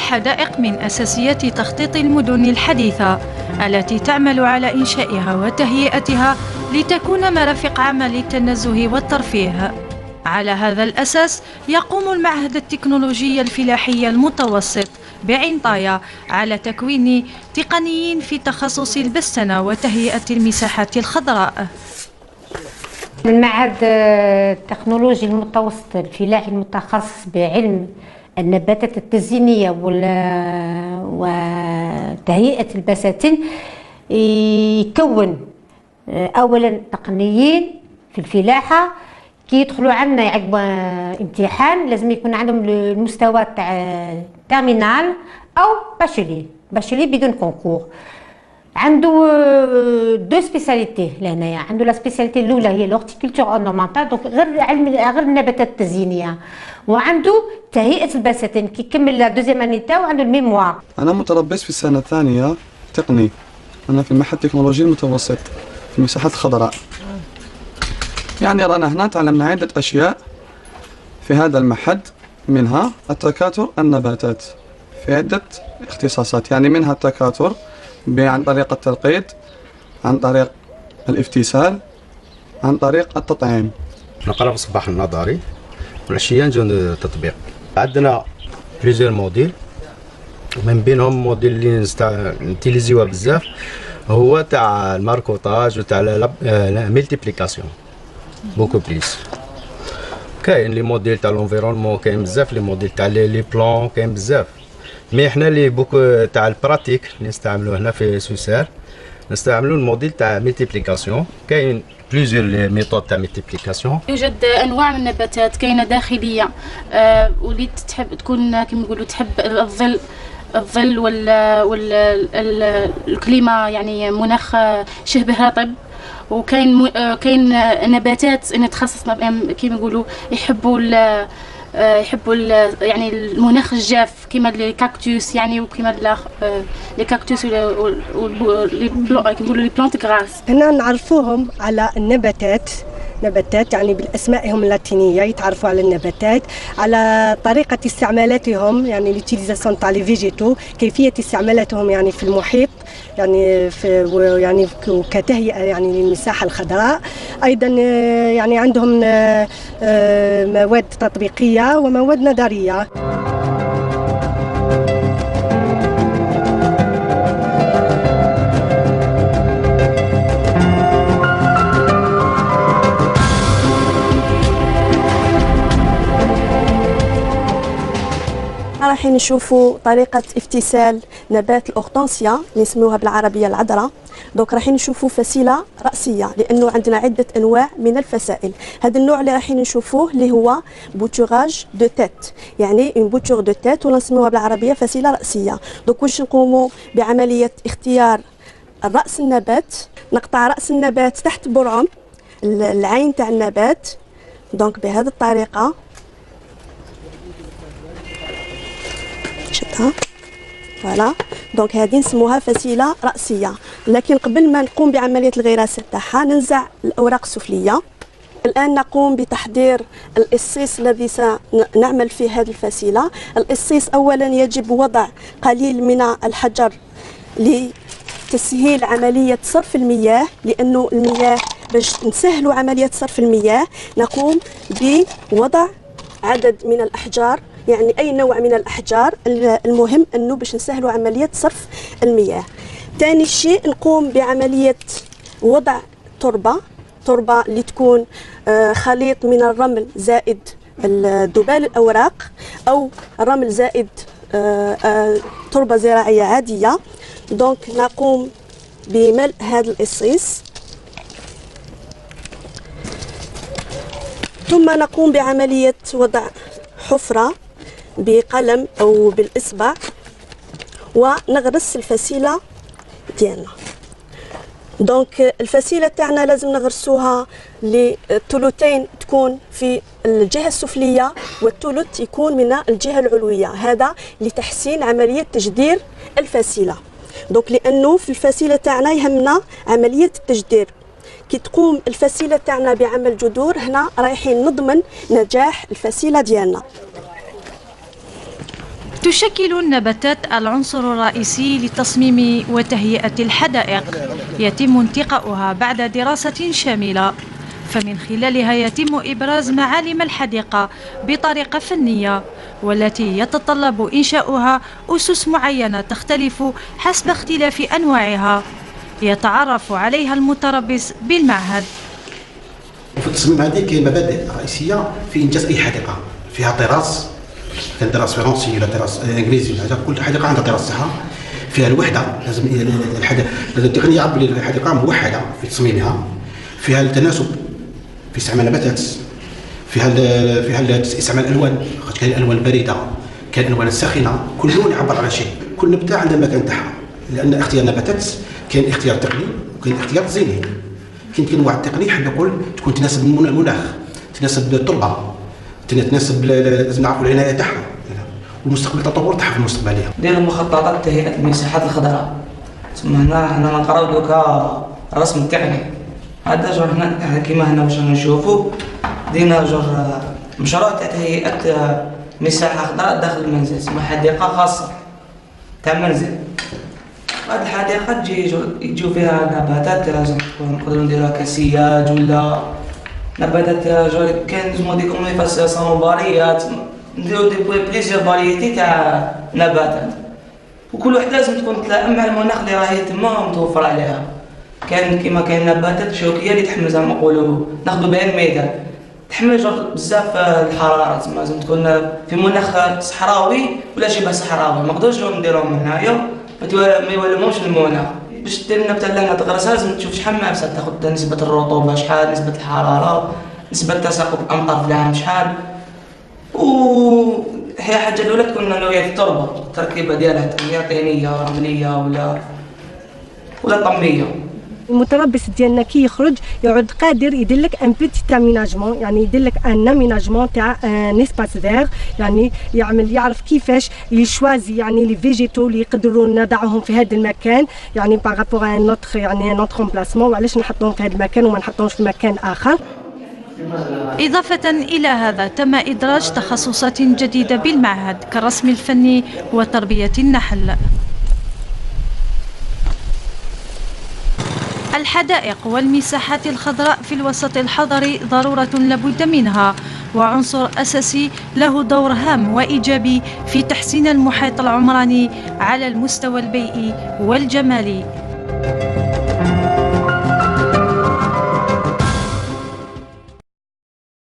الحدائق من أساسيات تخطيط المدن الحديثة التي تعمل على إنشائها وتهيئتها لتكون مرافق عامة للتنزه والترفيه. على هذا الأساس يقوم المعهد التكنولوجي الفلاحي المتوسط بعين طاية على تكوين تقنيين في تخصص البستنة وتهيئة المساحات الخضراء. المعهد التكنولوجي المتوسط الفلاحي المتخصص بعلم النباتات التزيينية وتهيئة البساتين يكون أولا تقنيين في الفلاحة كي يدخلوا عندنا يعقبوا امتحان لازم يكون عندهم المستوى تاع تيرمينال أو باشلي بدون كونكور. عنده دو سبيساليتي لهنايا، عنده لا سبيساليتي الاولى هي لورتيكولتور اورنمونتال دونك غير النباتات التزيينيه، وعنده تهيئه البساتين كي يكمل لا دوزيام اني تاعو عنده الميموار. انا متربص في السنه الثانيه تقني، انا في المعهد التكنولوجي المتوسط في المساحات الخضراء. يعني رانا هنا تعلمنا عده اشياء في هذا المعهد، منها التكاثر النباتات في عده اختصاصات، يعني منها التكاثر عن طريق التلقيط، عن طريق الافتسال، عن طريق التطعيم. نقرا في الصباح النظري والعشيه نجيو التطبيق. عندنا بليزيور موديل، من بينهم موديل اللي نتيليزيوه بزاف هو تاع الماركوطاج وتاع لا ملتيبليكاسيون بوكو بليس. كاين لي موديل تاع لونفيرونمون، كاين بزاف لي موديل تاع لي بلان، كاين بزاف. مي حنا لي بوكو تاع البراتيك اللي نستعملوه هنا في سوسار نستعملوا الموديل تاع ملتيبليكاسيون. كاين بليزيور لي ميثود تاع ملتيبليكاسيون. يوجد انواع من النباتات، كاينه داخليه واللي تحب تكون كما نقولوا تحب الظل والكليمه، يعني مناخ شبه رطب. وكاين نباتات نتخصص كما نقولوا يحبوا يعني المناخ الجاف كما لي كاكتوس، يعني وكما لي كاكتوس كيقولوا لي بلانت غراس. هنا نعرفوهم على النباتات يعني باسمائهم اللاتينيه، يتعرفوا على النباتات، على طريقه استعمالاتهم، يعني ليوتيليزاسيون تاع لي فيجيتو، كيفيه استعمالاتهم يعني في المحيط، يعني يعني كتهيئه يعني للمساحه الخضراء. ايضا يعني عندهم مواد تطبيقيه ومواد نظريه. رايحين نشوفوا طريقة افتسال نبات الأورتنسيا اللي نسموها بالعربية العذراء. دونك رايحين نشوفوا فسيلة رأسية لأنه عندنا عدة أنواع من الفسائل. هذا النوع اللي رايحين نشوفوه اللي هو بوتوراج دو تيت، يعني اون بوتور دو تيت، ولا نسموها بالعربية فسيلة رأسية. دونك واش نقوموا بعملية اختيار رأس النبات، نقطع رأس النبات تحت برعم العين تاع النبات. دونك بهذه الطريقة شدها فوالا. دونك هذه نسموها فسيله راسيه. لكن قبل ما نقوم بعمليه الغراسه تاعها ننزع الاوراق السفليه. الان نقوم بتحضير القصيص الذي سنعمل فيه هذه الفسيله. القصيص اولا يجب وضع قليل من الحجر لتسهيل عمليه صرف المياه، لانه المياه باش نسهلوا عمليه صرف المياه نقوم بوضع عدد من الاحجار، يعني أي نوع من الأحجار. المهم أنه باش نسهلوا عملية صرف المياه. ثاني شيء نقوم بعملية وضع تربة اللي تكون خليط من الرمل زائد ذبال الأوراق، أو رمل زائد تربة زراعية عادية. دونك نقوم بملء هذا القصيص، ثم نقوم بعملية وضع حفرة بقلم أو بالإصبع ونغرس الفسيلة ديالنا. دونك الفسيلة تاعنا لازم نغرسوها لثلثين، تكون في الجهة السفلية والثلث يكون من الجهة العلوية، هذا لتحسين عملية تجدير الفسيلة. دونك لأنه في الفسيلة تاعنا يهمنا عملية التجدير. كي تقوم الفسيلة تاعنا بعمل جذور هنا رايحين نضمن نجاح الفسيلة ديالنا. تشكل النباتات العنصر الرئيسي لتصميم وتهيئة الحدائق، يتم انتقاؤها بعد دراسة شاملة، فمن خلالها يتم إبراز معالم الحديقة بطريقة فنية، والتي يتطلب إنشاؤها أسس معينة تختلف حسب اختلاف أنواعها يتعرف عليها المتربص بالمعهد. في التصميم هذه كاين مبادئ رئيسيه في انجاز اي حديقه، فيها طراز، كان طراز فرنسي ولا طراز انجليزي ولا حاجه، كل حديقه عندها طراز تاعها. فيها الوحده، لازم التقنيه عبر الحديقه موحده في تصميمها. فيها التناسب في استعمال النباتات، فيها استعمال الالوان، كاين الالوان البارده، كاين الالوان الساخنه، كل لون يعبر على شيء، كل نبته عندها المكان تاعها. لان اختيار النباتات كاين اختيار تقني وكاين اختيار تزييني. كاين انواع التقني حاب نقول تكون تناسب المناخ، تناسب التربه، تناسب لازم نعرفوا العنايه تاعها والمستقبل التطور تاعها في المستقبليه. ديروا مخططات تهيئه المساحات الخضراء. ثم هنا نقراو دوكا الرسم التقني. هذا جور هنا كيما هنا واش نشوفوا دينا جور مشروع تاع تهيئه مساحه خضراء داخل المنزل، تسمى حديقه خاصه تاع منزل. هذه الحديقه يجيو فيها نباتات، نقدروا نديروها كسياج ولا نباتات كاين نجمو ديكم صنوبريات، نديرو دي بليزيور فاريتي تاع نباتات، وكل وحده لازم تكون تلائم مع المناخ اللي راهي تما متوفر عليها. كاين كيما كاين نباتات شوكيه اللي تحمل زعما نقولوا ناخذوا بها الميدان، تحمل بزاف الحراره، تما لازم تكون في مناخ صحراوي ولا شبه صحراوي. ما نقدروش نديروهم هنايا ما يولموش المناخ. باش دير النبته اللي تغرسها لازم تشوف شحال ما بصح تاخذ نسبه الرطوبه شحال، نسبه الحراره، نسبه تساقط الامطار في العام شحال. هي الحاجه الاولى تكون نوعيه التربه، التركيبه ديالها تكون طينيه رمليه ولا طميه. المتربص ديالنا كي يخرج يعود قادر يدير لك ان بيتي اميناجمون، يعني يدير لك ان اميناجمون تاع ان اسباس فير، يعني يعرف كيفاش يشوازي يعني لي فيجيتو اللي يقدروا نضعهم في هذا المكان، يعني بارابور ان نوتر يعني نوتر امبلاسمون، وعلاش نحطهم في هذا المكان وما نحطهمش في مكان اخر. إضافة إلى هذا تم إدراج تخصصات جديدة بالمعهد كالرسم الفني وتربية النحل. الحدائق والمساحات الخضراء في الوسط الحضري ضرورة لابد منها، وعنصر أساسي له دور هام وإيجابي في تحسين المحيط العمراني على المستوى البيئي والجمالي.